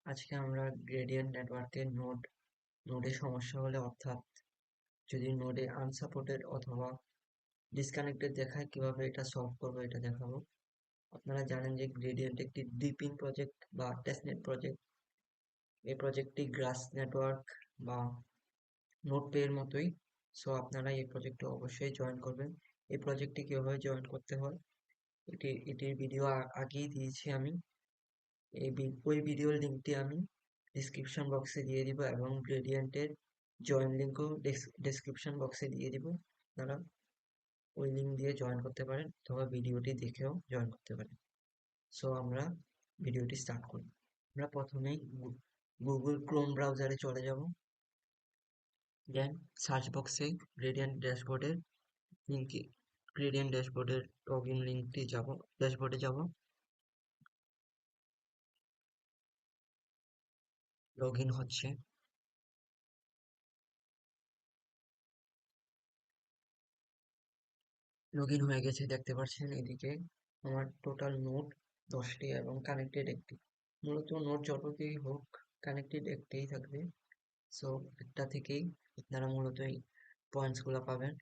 আজকে আমরা গ্রেডিয়েন্ট নেটওয়ার্কের নোডে সমস্যা হলে অর্থাৎ যদি নোডে আনসাপোর্টেড অথবা ডিসকানেক্টেড দেখায় কিভাবে এটা সলভ করবো এটা দেখাবো। আপনারা জানেন যে গ্রেডিয়েন্ট একটি ডিপিং প্রজেক্ট বা টেস্টনেট প্রজেক্ট। এই প্রজেক্টটি গ্রাস নেটওয়ার্ক বা নোড পে এর মতোই। সো আপনারা এই প্রজেক্টে অবশ্যই জয়েন করবেন। এই প্রজেক্টটি কিভাবে জয়েন করতে হয় এটির ভিডিও আগেই দিয়েছি আমি। ওই ভিডিওর লিঙ্কটি আমি ডিসক্রিপশন বক্সে দিয়ে দিব এবং গ্রেডিয়েন্টের জয়েন লিঙ্কও ডেসক্রিপশন বক্সে দিয়ে দিব। আপনারা ওই লিঙ্ক দিয়ে জয়েন করতে পারেন অথবা ভিডিওটি দেখেও জয়েন করতে পারেন। সো আমরা ভিডিওটি স্টার্ট করি। আমরা প্রথমেই গুগল ক্রোম ব্রাউজারে চলে যাব। দেন সার্চ বক্সে গ্রেডিয়েন্ট ড্যাশবোর্ডের লগ ইন লিঙ্কটি যাব, ড্যাশবোর্ডে যাব। লগ ইন হচ্ছে। লগ ইন হয়ে গেছে, দেখতে পাচ্ছেন এদিকে আমার টোটাল নোড 10টি এবং কানেক্টেড একটি। মূলত নোড যতই হোক কানেক্টেড একটাই থাকবে। সো একটা থেকেই আপনারা মূলত এই পয়েন্টস গুলো পাবেন।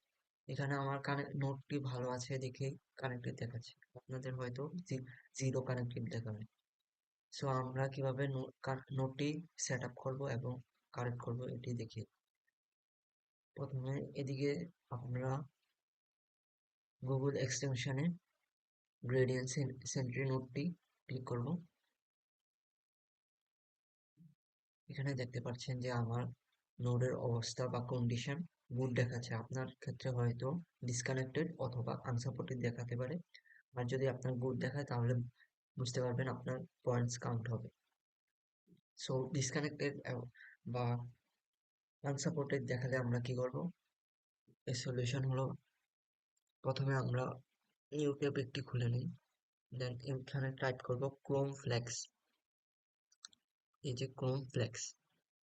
এখানে আমার নোডটি ভালো আছে দেখেই কানেক্টেড দেখাচ্ছে, আপনাদের হয়তো জিরো কানেক্টেড দেখাবে। সো আমরা কিভাবে নোডটি সেট আপ করবো এবং কানেক্ট করবো এটি দেখি। প্রথমে এদিকে আমরা গুগল এক্সটেনশনে গ্রেডিয়েন্ট সেন্ট্রি নোডটি ক্লিক করব। এখানে দেখতে পাচ্ছেন যে আমার নোডের অবস্থা বা কন্ডিশন গুড দেখাচ্ছে। আপনার ক্ষেত্রে হয়তো ডিসকানেক্টেড অথবা আনসাপোর্টেড দেখাতে পারে। আর যদি আপনার গুড দেখায় তাহলে বুঝতে পারবেন আপনার পয়েন্টস কাউন্ট হবে। সো ডিসকানেক্টেড বা আনসাপোর্টেড দেখালে আমরা কি করব? এর সলিউশন হলো প্রথমে আমরা নিউ ট্যাব একটি খুলে নিই। দেন এখানে টাইপ করব ক্রোম ফ্লেক্স। এই যে ক্রোম ফ্লেক্স,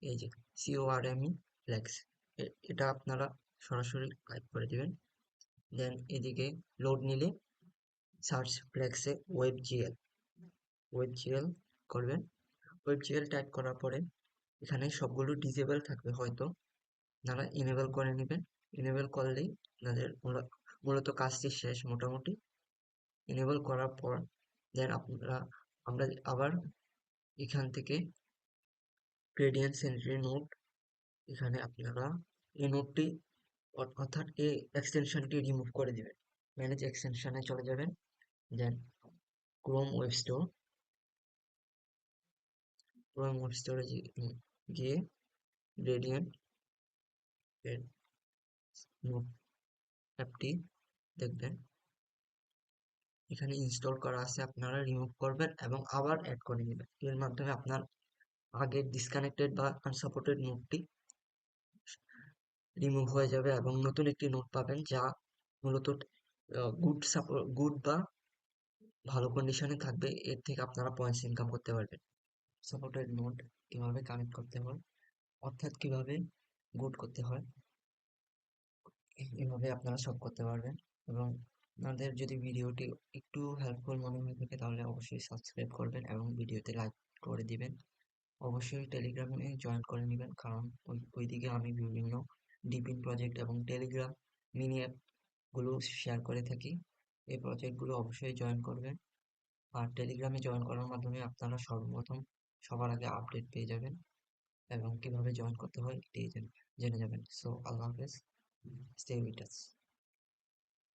এই যে CORME ফ্লেক্স, এটা আপনারা সরাসরি টাইপ করে দিবেন। দেন এদিকে লোড নিলে সার্চ ফ্লেক্সে ওয়েব জিএল করবেন। ওয়েব জিএল টাইপ করার পরে এখানে সবগুলো ডিসেবল থাকবে, হয়তো আপনারা ইনেবল করে নেবেন। ইনেবল করলেই আপনাদের মূলত কাজটি শেষ মোটামুটি। ইনেবল করার পর দেন আমরা আবার এখান থেকে গ্রেডিয়েন্ট সেন্ট্রি নোড, এখানে আপনারা এই নোডটি অর্থাৎ এই এক্সটেনশনটি রিমুভ করে দিবেন। ম্যানেজ এক্সটেনশনে চলে যাবেন। দেন ক্রোম ওয়েব স্টোরে গিয়ে গ্রেডিয়েন্ট এর নোড অ্যাপটি দেখবেন। এখানে ইনস্টল করা আছে, আপনারা রিমুভ করবেন এবং আবার অ্যাড করে নেবেন। এর মাধ্যমে আপনার আগের ডিসকানেক্টেড বা আনসাপোর্টেড নোডটি রিমুভ হয়ে যাবে এবং নতুন একটি নোড পাবেন যা মূলত গুড বা ভালো কন্ডিশনে থাকবে। এর থেকে আপনারা পয়েন্টস ইনকাম করতে পারবেন। সাপোর্টেড নোড কিভাবে কানেক্ট করতে হয় অর্থাৎ কিভাবে গুড করতে হয়, এভাবে আপনারা সব করতে পারবেন। এবং আপনাদের যদি ভিডিওটি একটু হেল্পফুল মনে হয়ে থাকে তাহলে অবশ্যই সাবস্ক্রাইব করবেন এবং ভিডিওতে লাইক করে দিবেন। অবশ্যই টেলিগ্রামে জয়েন করে নেবেন, কারণ ওইদিকে আমি বিভিন্ন ডিপিন প্রজেক্ট এবং টেলিগ্রাম মিনি অ্যাপগুলো শেয়ার করে থাকি। এই প্রজেক্টগুলো অবশ্যই জয়েন করবেন। আর টেলিগ্রামে জয়েন করার মাধ্যমে আপনারা সর্বপ্রথম সবার আগে আপডেট পেয়ে যাবেন এবং কিভাবে জয়েন করতে হয় এটি জেনে যাবেন। সো আল্লাহ হাফেজ, স্টে উইথ আস।